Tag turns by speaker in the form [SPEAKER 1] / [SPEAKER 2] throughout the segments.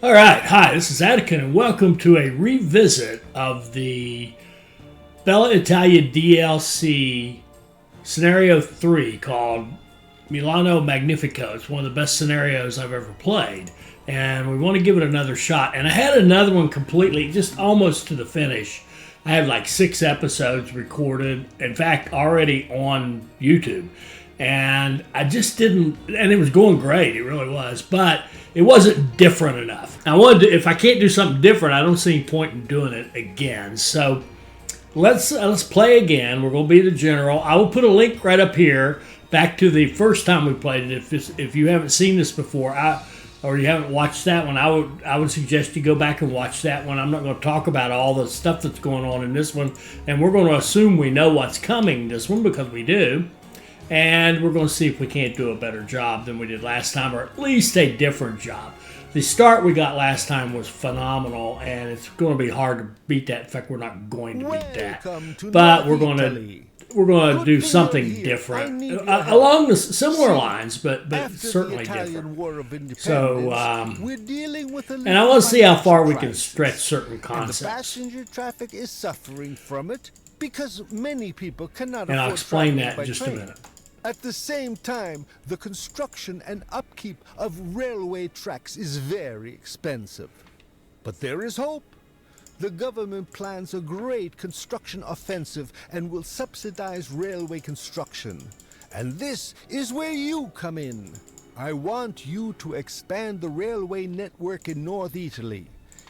[SPEAKER 1] All right, hi, this is Attican, and welcome to a revisit of the Bella Italia DLC Scenario 3 called Milano Magnifico. It's one of the best scenarios I've ever played, and we want to give it another shot. And I had another one completely, just almost to the finish. I had like 6 episodes recorded, in fact, already on YouTube. And I just didn't, and it was going great, it really was, but it wasn't different enough. I wanted to, if I can't do something different, I don't see any point in doing it again. So let's play again. Would be the general. I will put a link right up here back to the first time we played it. If you haven't seen this before, or you haven't watched that one, I would suggest you go back and watch that one. I'm not going to talk about all the stuff that's going on in this one, and we're going to assume we know what's coming this one because we do. And we're going to see if we can't do a better job than we did last time, or at least a different job. The start we got last time was phenomenal, and it's going to be hard to beat that. In fact, we're not going to beat that. But we're going to do something different along the similar lines, but certainly different. So, and I want to see how far we can stretch certain concepts.
[SPEAKER 2] And the passenger traffic is suffering from it because many people cannot afford
[SPEAKER 1] and I'll explain that in
[SPEAKER 2] just
[SPEAKER 1] a minute.
[SPEAKER 2] At the same time, the construction and upkeep of railway tracks is very expensive. But there is hope. The government plans a great construction offensive and will subsidize railway construction. And this is where you come in. I want you to expand the railway network in North Italy.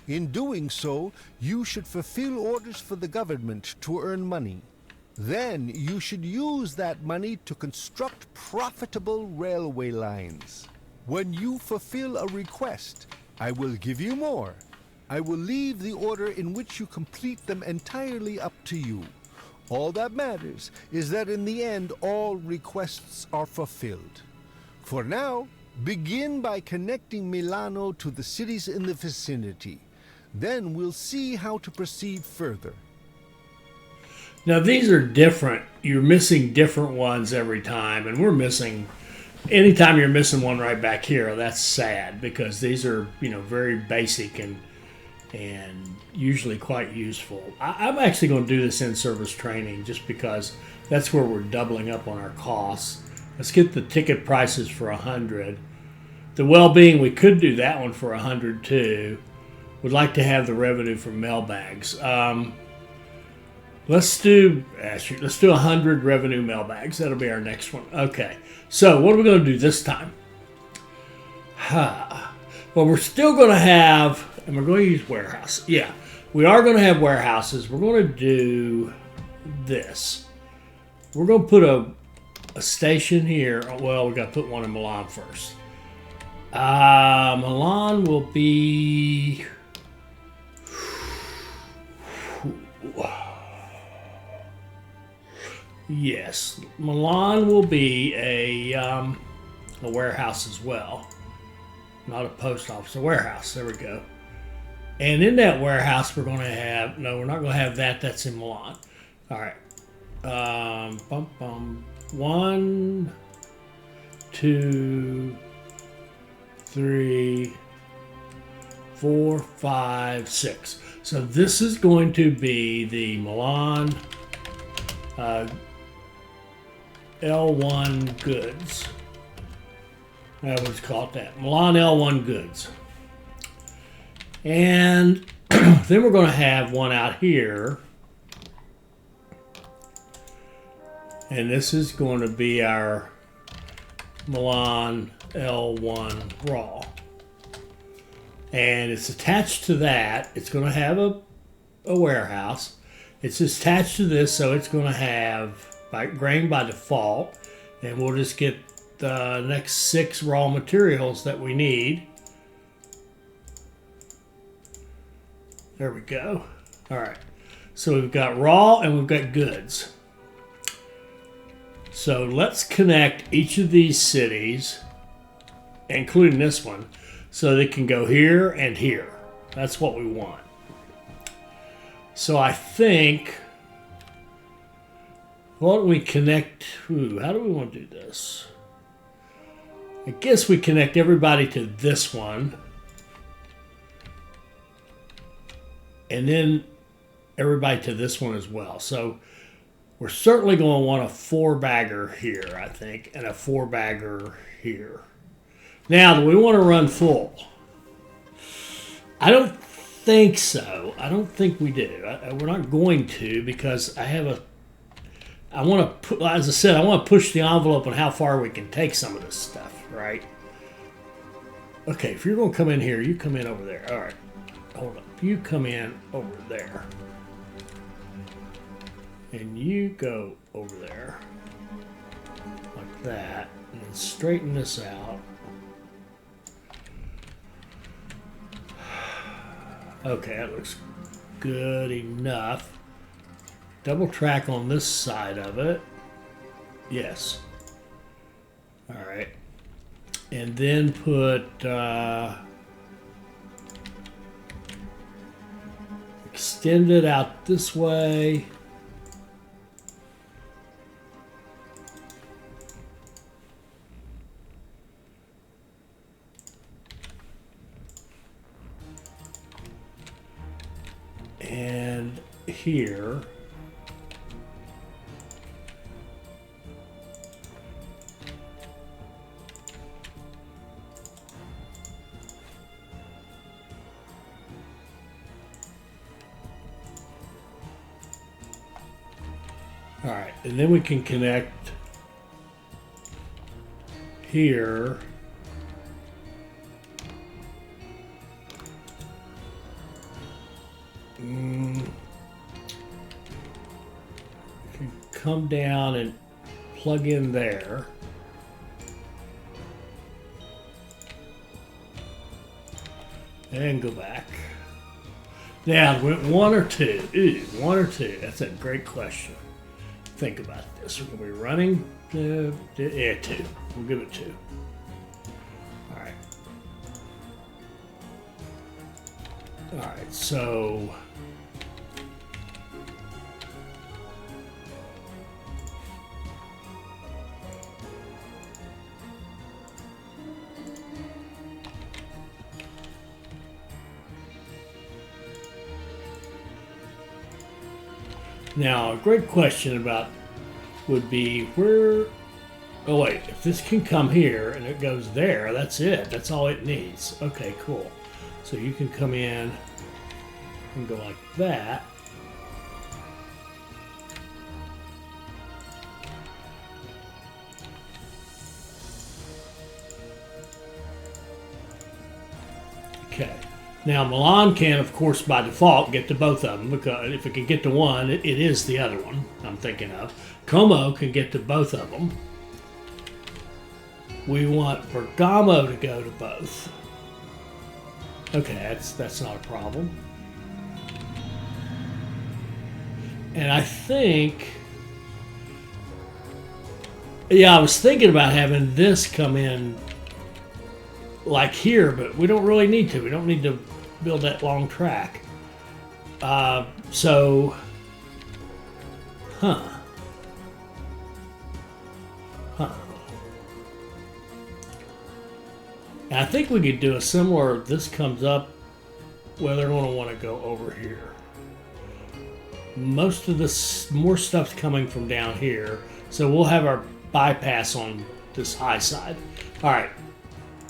[SPEAKER 2] In doing so, you should fulfill orders for the government to earn money. Then you should use that money to construct profitable railway lines. When you fulfill a request, I will give you more. I will leave the order in which you complete them entirely up to you. All that matters is that in the end all requests are fulfilled. For now, begin by connecting Milano to the cities in the vicinity. Then we'll see how to proceed further.
[SPEAKER 1] Now these are different. You're missing different ones every time, and we're missing. Anytime you're missing one right back here, that's sad because these are very basic and usually quite useful. I'm actually going to do this in-service training just because that's where we're doubling up on our costs. Let's get the ticket prices for 100. The well-being, we could do that one for 100 too. Would like to have the revenue from mailbags. Let's do 100 revenue mailbags. That'll be our next one. Okay. So what are we going to do this time? Well, we're still going to have, and we're going to use warehouse. Yeah, we are going to have warehouses. We're going to do this. We're going to put a station here. Well, we got to put one in Milan first. Milan will be. Yes, Milan will be a warehouse as well. Not a post office, a warehouse. There we go. And in that warehouse, we're going to have... No, we're not going to have that. That's in Milan. All right. 1, 2, 3, 4, 5, 6. So this is going to be the Milan... L1 goods. That was called that. Milan L1 goods. And then we're going to have one out here. And this is going to be our Milan L1 raw. And it's attached to that. It's going to have a warehouse. It's attached to this, so it's going to have grain by default, and we'll just get the next 6 raw materials that we need. There we go. All right. So we've got raw and we've got goods. So let's connect each of these cities, including this one, so they can go here and here. That's what we want. So I think, why don't we connect, how do we want to do this? I guess we connect everybody to this one. and then everybody to this one as well. So we're certainly going to want a 4-bagger here, I think, and a 4-bagger here. Now, do we want to run full? I don't think so. I don't think we do. We're not going to, because I want to, as I said, I want to push the envelope on how far we can take some of this stuff, right? Okay, if you're going to come in here, you come in over there. All right, hold up. You come in over there. And you go over there. Like that. And then straighten this out. Okay, that looks good enough. Double track on this side of it. Yes. All right. And then put extend it out this way. And here, all right, and then we can connect here. Can come down and plug in there. And go back. Now, went 1 or 2? Ooh, 1 or 2. That's a great question. Think about this. We're going to be running. Yeah, 2. We'll give it 2. All right. All right, so now, a great question about would be where, oh wait, if this can come here and it goes there, that's it. That's all it needs. Okay, cool. So you can come in and go like that. Okay. Now, Milan can, of course, by default, get to both of them, because if it can get to one, it is the other one I'm thinking of. Como can get to both of them. We want Bergamo to go to both. Okay, that's not a problem. And I think, yeah, I was thinking about having this come in like here, but we don't really need to. We don't need to build that long track. So, huh. And I think we could do a similar, this comes up, well, they're going to want to go over here. Most of this, more stuff's coming from down here, so we'll have our bypass on this high side. All right,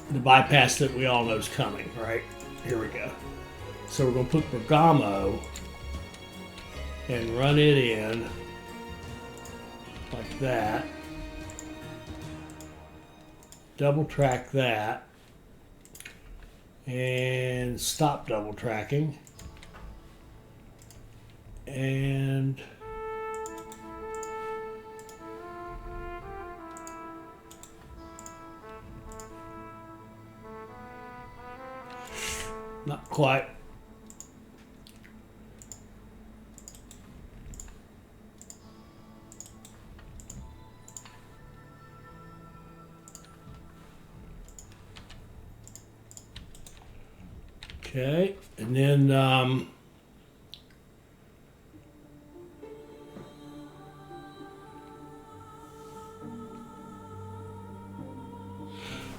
[SPEAKER 1] the bypass that we all know is coming, right? Here we go. So we're going to put Bergamo and run it in like that. Double track that. And stop double tracking. And not quite. Okay, and then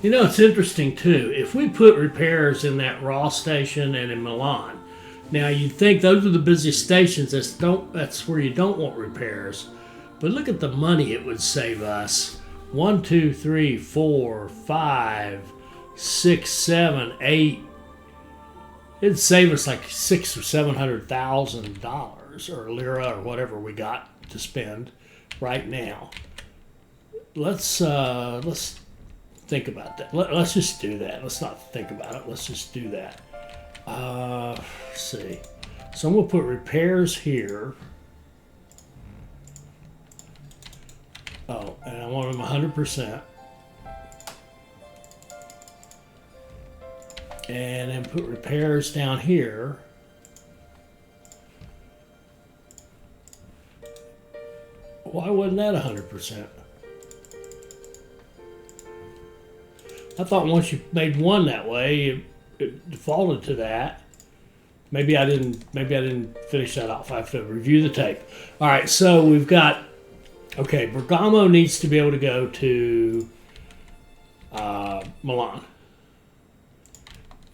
[SPEAKER 1] you know, it's interesting too. If we put repairs in that raw station and in Milan, Now you'd think those are the busiest stations. That's where you don't want repairs. But look at the money it would save us. 1, 2, 3, 4, 5, 6, 7, 8. It'd save us like $600,000 or $700,000 or lira or whatever we got to spend right now. Let's think about that. Let's just do that. Let's not think about it. Let's just do that. Let's see. So I'm going to put repairs here. Oh, and I want them 100%. And then put repairs down here. Why wasn't that 100%? I thought once you made one that way, it defaulted to that. Maybe I didn't finish that off. I have to review the tape. All right, so we've got, okay, Bergamo needs to be able to go to Milan.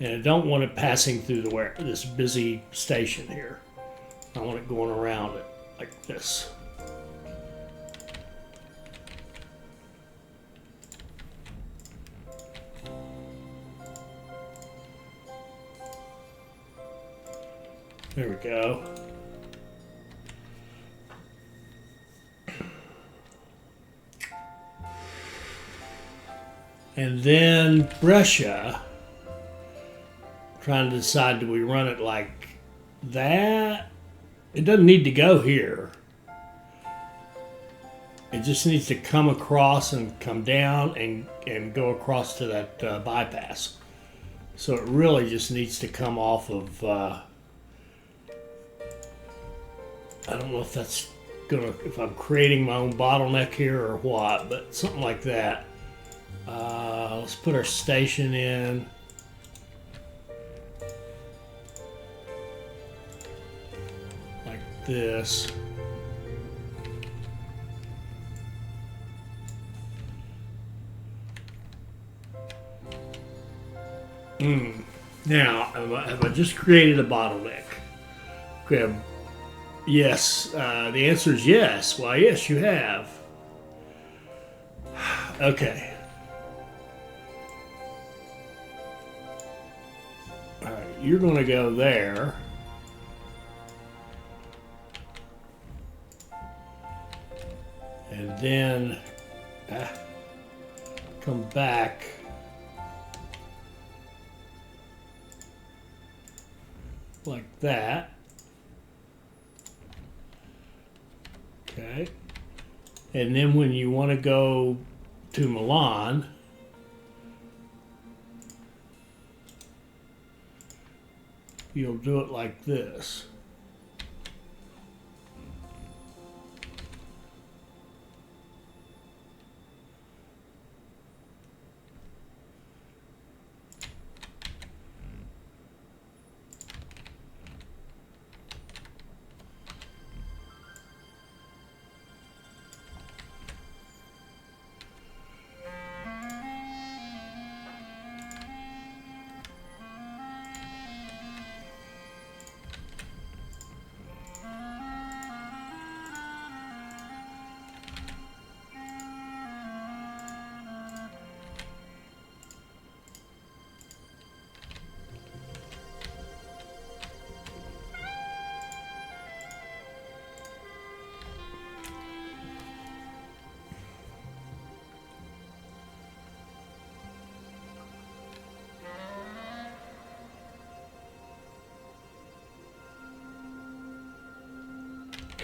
[SPEAKER 1] And I don't want it passing through this busy station here. I want it going around it like this. There we go. And then Brescia, trying to decide, do we run it like that? It doesn't need to go here. It just needs to come across and come down and go across to that bypass. So it really just needs to come off of, I don't know if that's if I'm creating my own bottleneck here or what, but something like that. Let's put our station in. Like this. Now, have I just created a bottleneck? Okay. Yes, the answer is yes. Why, yes, you have. Okay. All right, you're going to go there. And then come back. Like that. Okay. And then when you want to go to Milan, you'll do it like this.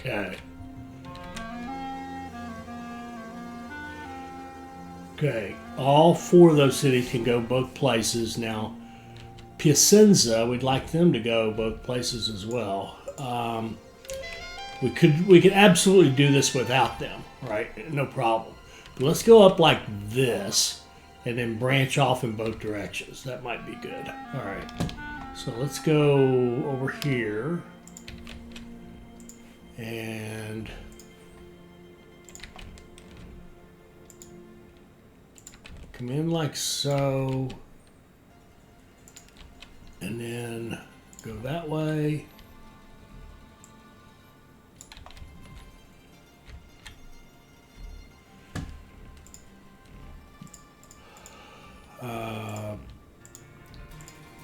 [SPEAKER 1] Okay. Okay. All four of those cities can go both places. Now, Piacenza, we'd like them to go both places as well. We could absolutely do this without them, right? No problem. But let's go up like this and then branch off in both directions. That might be good. All right. So let's go over here. And come in like so, and then go go that way.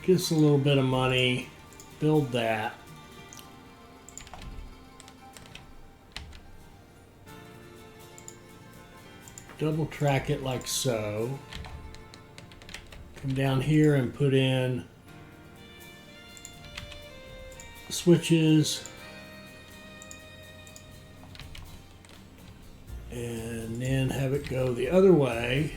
[SPEAKER 1] Get us a little bit of money. Build that. Double track it like so. Come down here and put in switches. And then have it go the other way.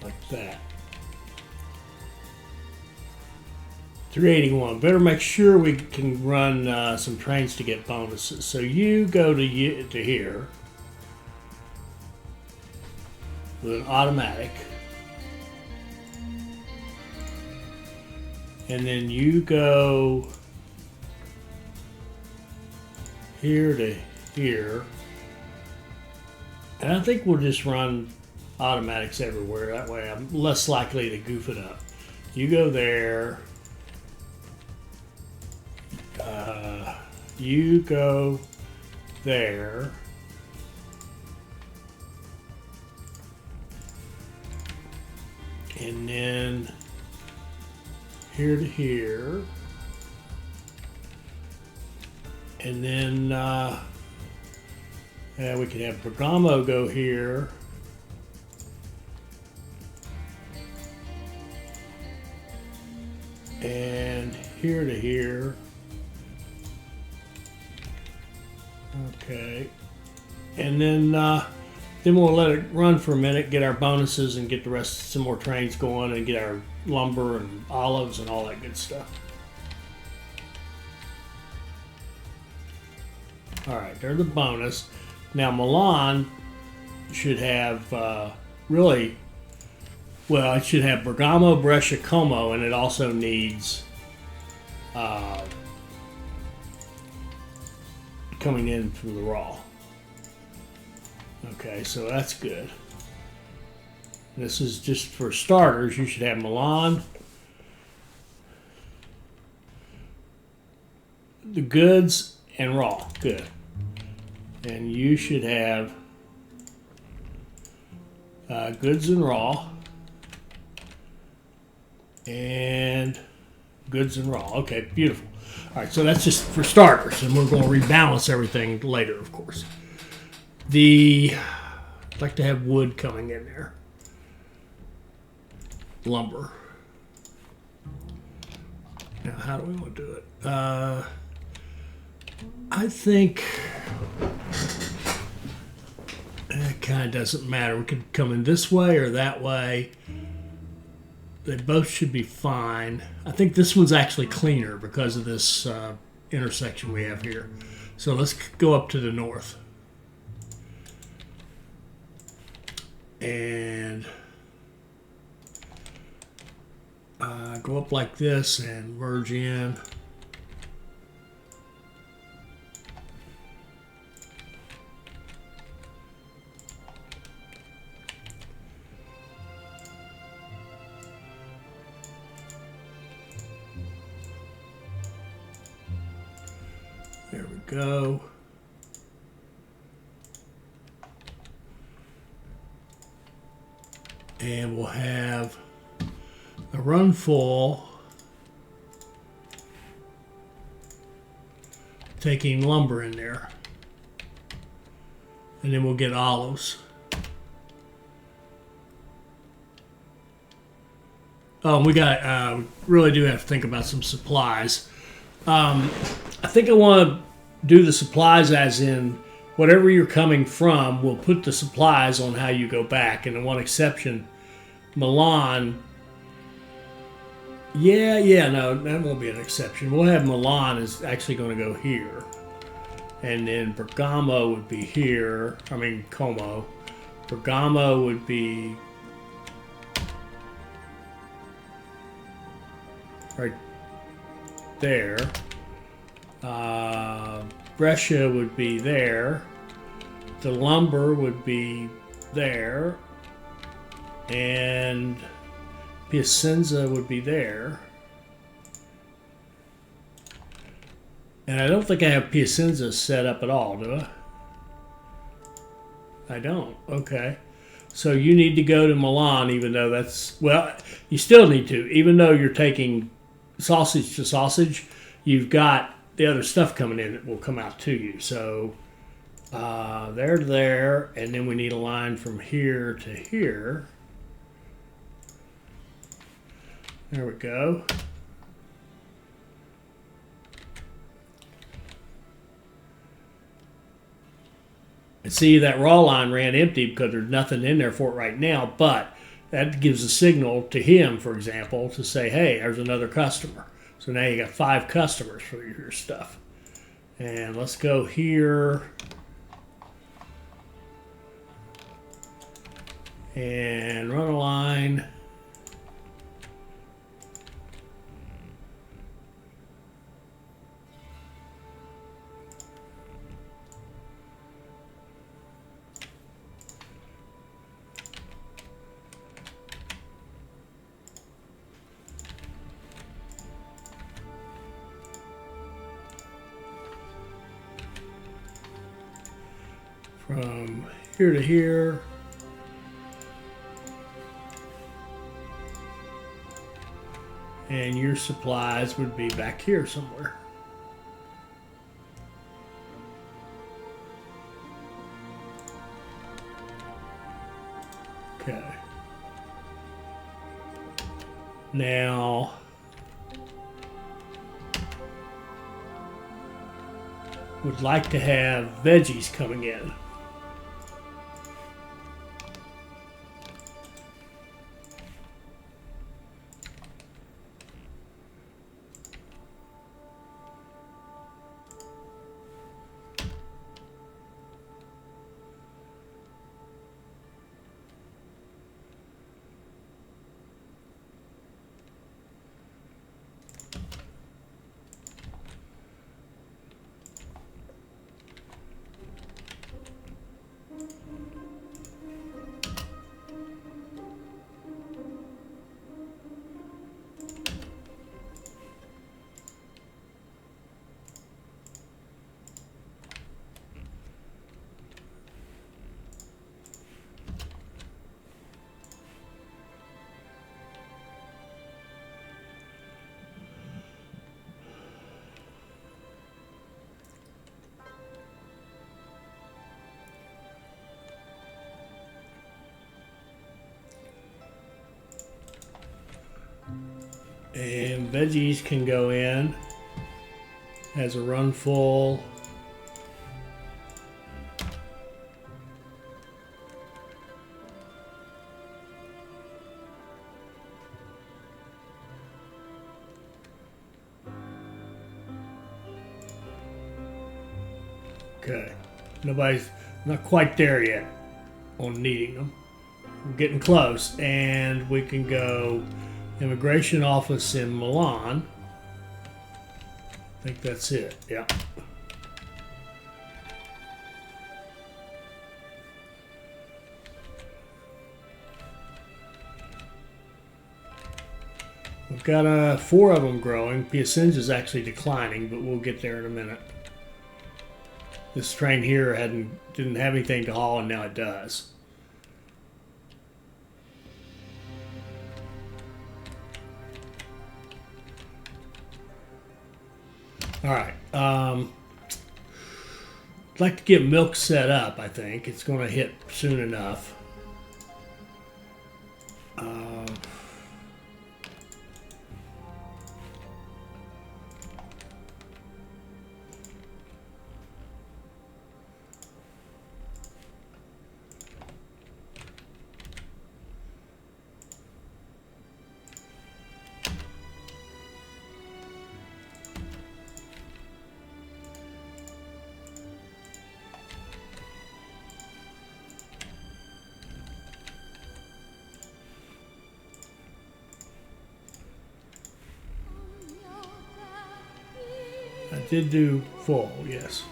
[SPEAKER 1] Like that. 381. Better make sure we can run some trains to get bonuses. So you go to here with an automatic, and then you go here to here, and I think we'll just run automatics everywhere. That way I'm less likely to goof it up. You go there. You go there. And then here to here. And then we can have Bergamo go here. And here to here. Okay. And then we'll let it run for a minute, get our bonuses, and get the rest, some more trains going, and get our lumber and olives and all that good stuff. All right, there's the bonus. Now Milan should have really, well, it should have Bergamo, Brescia, Como, and it also needs coming in from the raw. Okay, so that's good. This is just for starters. You should have Milan, the goods, and raw. Good. And you should have goods and raw, and goods and raw. Okay, beautiful. All right, so that's just for starters, and we're going to rebalance everything later, of course. I'd like to have wood coming in there. Lumber. Now, how do we want to do it? I think it kind of doesn't matter. We could come in this way or that way. They both should be fine. I think this one's actually cleaner because of this intersection we have here. So let's go up to the north. And go up like this and merge in. There we go. And we'll have a run full taking lumber in there. And then we'll get olives. Oh, we got, really do have to think about some supplies. I think I want to do the supplies as in whatever you're coming from, we'll put the supplies on how you go back. And the one exception, Milan. No, that won't be an exception. We'll have Milan is actually going to go here. And then Bergamo would be here. I mean, Como. Bergamo would be right there. Brescia would be there. The lumber would be there. And Piacenza would be there. And I don't think I have Piacenza set up at all, do I? I don't. Okay. So you need to go to Milan, even though that's, well, you still need to. Even though you're taking sausage to sausage, you've got the other stuff coming in that will come out to you. So they're there, and then we need a line from here to here. There we go. And see, that raw line ran empty because there's nothing in there for it right now, but that gives a signal to him, for example, to say, hey, there's another customer. So now you got 5 customers for your stuff. And let's go here. And run a line. From here to here. And your supplies would be back here somewhere. Okay. Now, would like to have veggies coming in. And veggies can go in as a run full. Okay, nobody's not quite there yet on needing them. We're getting close, and we can go immigration office in Milan. I think that's it. Yeah. We've got 4 of them growing. Piacenza is actually declining, but we'll get there in a minute. This train here didn't have anything to haul, and now it does. All right. I'd like to get milk set up, I think. It's going to hit soon enough. I did do full, yes.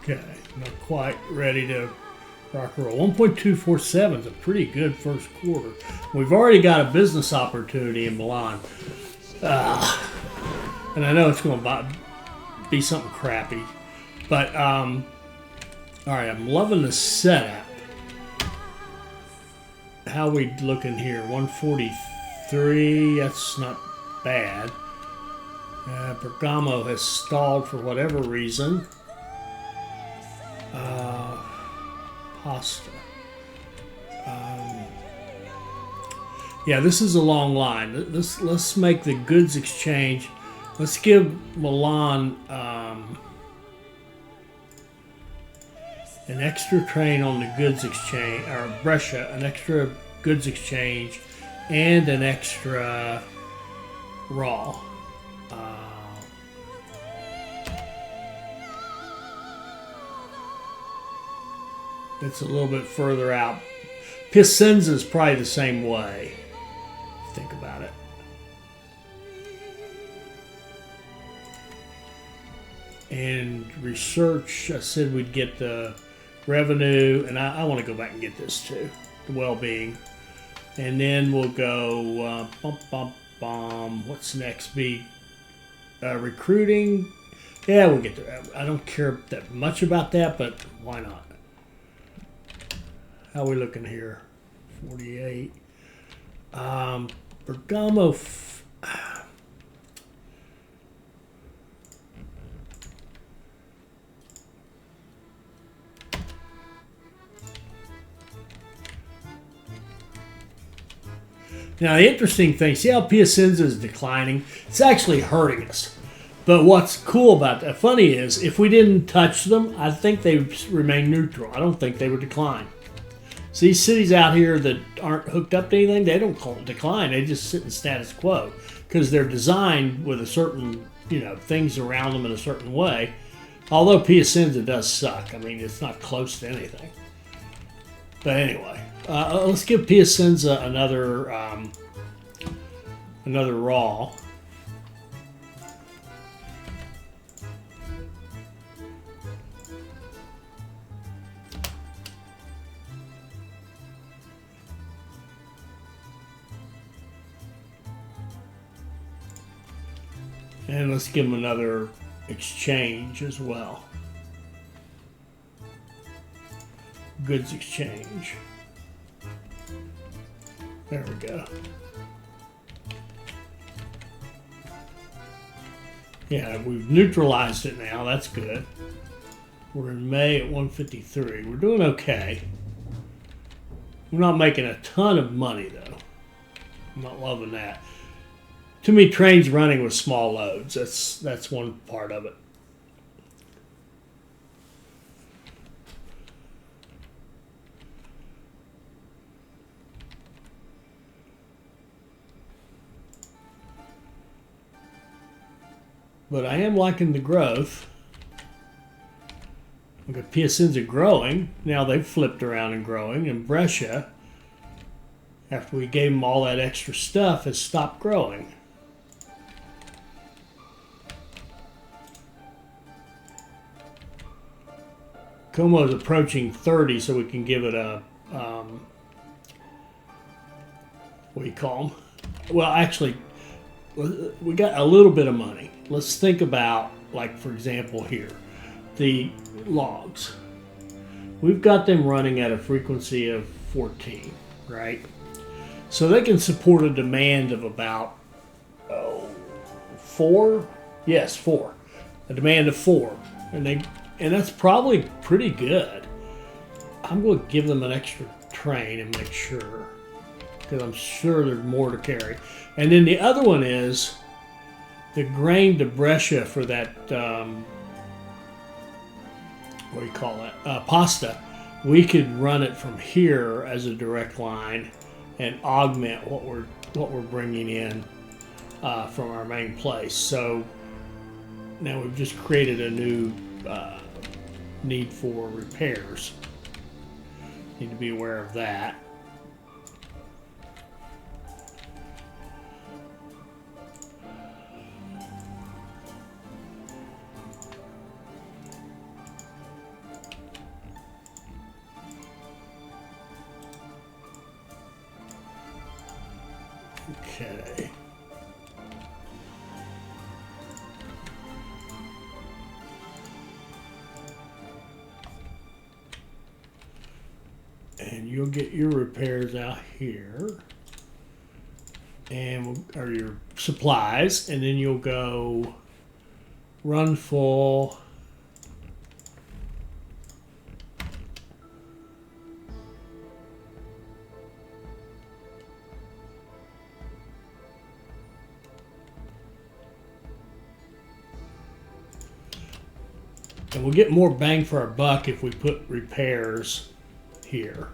[SPEAKER 1] Okay, not quite ready to rock and roll. 1.247 is a pretty good first quarter. We've already got a business opportunity in Milan. And I know it's going to be something crappy. But, all right, I'm loving the setup. How we looking here? 143, that's not bad. Bergamo has stalled for whatever reason. Pasta. Yeah, this is a long line. Let's make the goods exchange. Let's give Milan an extra train on the goods exchange, or Brescia, an extra goods exchange, and an extra raw. It's a little bit further out. Piacenza is probably the same way. Think about it. And research, I said we'd get the revenue, and I want to go back and get this too, the well-being. And then we'll go, what's next? Be recruiting. Yeah, we'll get there. I don't care that much about that, but why not? How are we looking here? 48. Bergamo. Now, the interesting thing, see how Piacenza is declining? It's actually hurting us. But what's cool about that, funny is, if we didn't touch them, I think they would remain neutral. I don't think they would decline. So these cities out here that aren't hooked up to anything, they don't decline. They just sit in status quo because they're designed with a certain, things around them in a certain way. Although Piacenza does suck. I mean, it's not close to anything. But anyway, let's give Piacenza another raw. And let's give them another exchange as well. Goods exchange. There we go. Yeah, we've neutralized it now. That's good. We're in May at 153. We're doing okay. We're not making a ton of money, though. I'm not loving that. Too many trains running with small loads. That's one part of it. But I am liking the growth. Look at Piacenza growing. Now they've flipped around and growing. And Brescia, after we gave them all that extra stuff, has stopped growing. Como is approaching 30, so we can give it a, what do you call them? Well, actually, we got a little bit of money. Let's think about, like, for example, here, the logs. We've got them running at a frequency of 14, right? So they can support a demand of about, 4? Yes, 4. A demand of 4. And that's probably pretty good. I'm going to give them an extra train and make sure, because I'm sure there's more to carry. And then the other one is the grain to Brescia for that, what do you call that? Pasta. We could run it from here as a direct line and augment what we're bringing in from our main place. So now we've just created a new need for repairs. Need to be aware of that. Okay. And you'll get your repairs out here, and or your supplies, and then you'll go run full. And we'll get more bang for our buck if we put repairs here.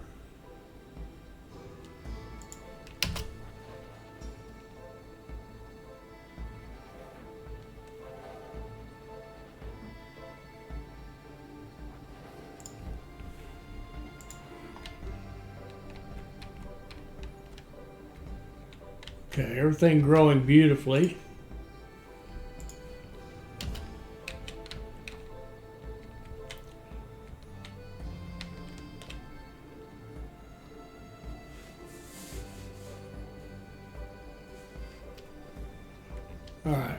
[SPEAKER 1] Okay, everything growing beautifully. All right,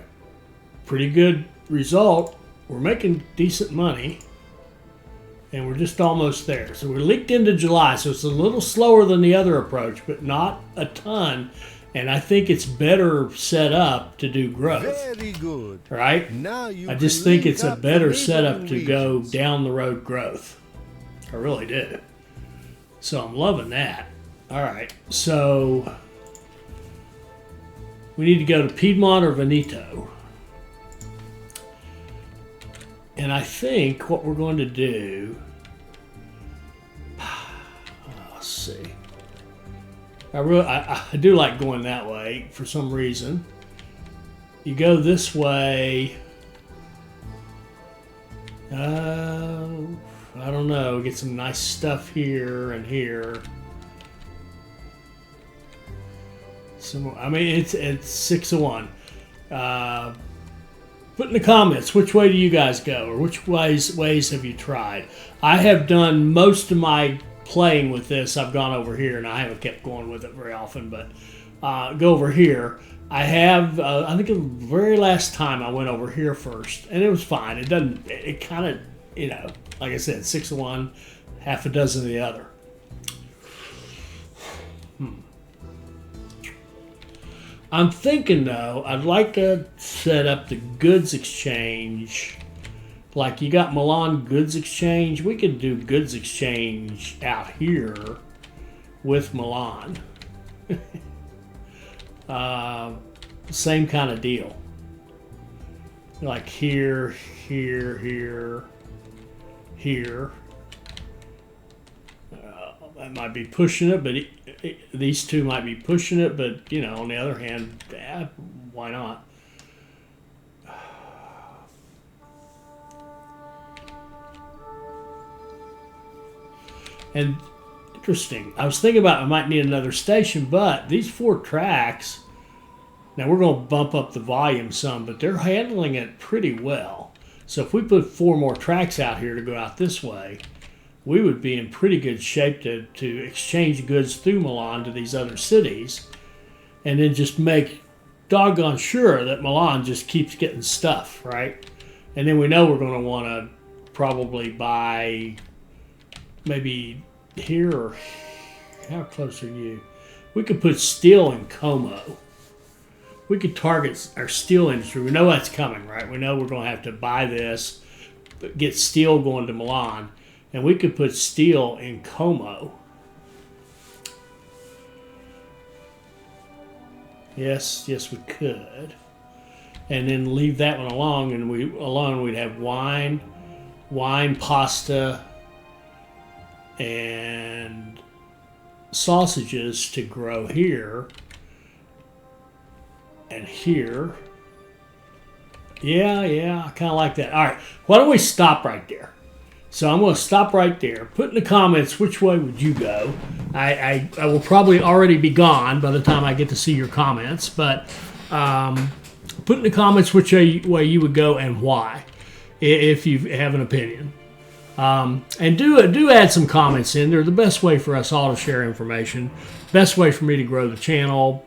[SPEAKER 1] pretty good result. We're making decent money, and we're just almost there. So we're leaked into July, so it's a little slower than the other approach, but not a ton. And I think it's better set up to do growth.
[SPEAKER 2] Very good.
[SPEAKER 1] Right?
[SPEAKER 2] Now you
[SPEAKER 1] I just think it's a better setup to go down the road growth. I really do. So I'm loving that. All right, so we need to go to Piedmont or Veneto. And I think what we're going to do, let's see. I do like going that way for some reason. You go this way. I don't know. Get some nice stuff here and here. I mean, it's 6 of 1. Put in the comments, which way do you guys go, or which ways have you tried? I have done most of my playing with this. I've gone over here, and I haven't kept going with it very often, but go over here. I have, I think the very last time I went over here first, and it was fine. It kind of, you know, like I said, 6 of 1, half a dozen of the other. I'm thinking, though, I'd like to set up the goods exchange. Like, you got Milan goods exchange. We could do goods exchange out here with Milan. Same kind of deal. Like here, here, here, here. That might be pushing it, but these two might be pushing it, but, you know, on the other hand, why not? And interesting, I was thinking about I might need another station, but these 4 tracks, now we're going to bump up the volume some, but they're handling it pretty well. So if we put 4 more tracks out here to go out this way, we would be in pretty good shape to exchange goods through Milan to these other cities, and then just make doggone sure that Milan just keeps getting stuff, right? And then we know we're going to want to probably buy maybe here, or how close are you? We could put steel in Como. We could target our steel industry. We know that's coming, right? We know we're going to have to buy this, but get steel going to Milan. And we could put steel in Como. Yes, we could. And then leave that one alone, and we'd have wine, pasta, and sausages to grow here and here. Yeah, I kind of like that. All right, why don't we stop right there? So I'm going to stop right there. Put in the comments which way would you go. I will probably already be gone by the time I get to see your comments, but put in the comments which way you would go and why, if you have an opinion. And do add some comments in. They're the best way for us all to share information. Best way for me to grow the channel.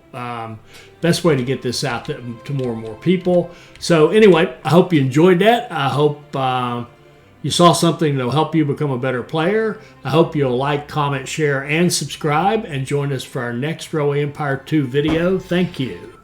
[SPEAKER 1] Best way to get this out to more and more people. So anyway, I hope you enjoyed that. I hope you saw something that will help you become a better player. I hope you'll like, comment, share, and subscribe. And join us for our next Railway Empire 2 video. Thank you.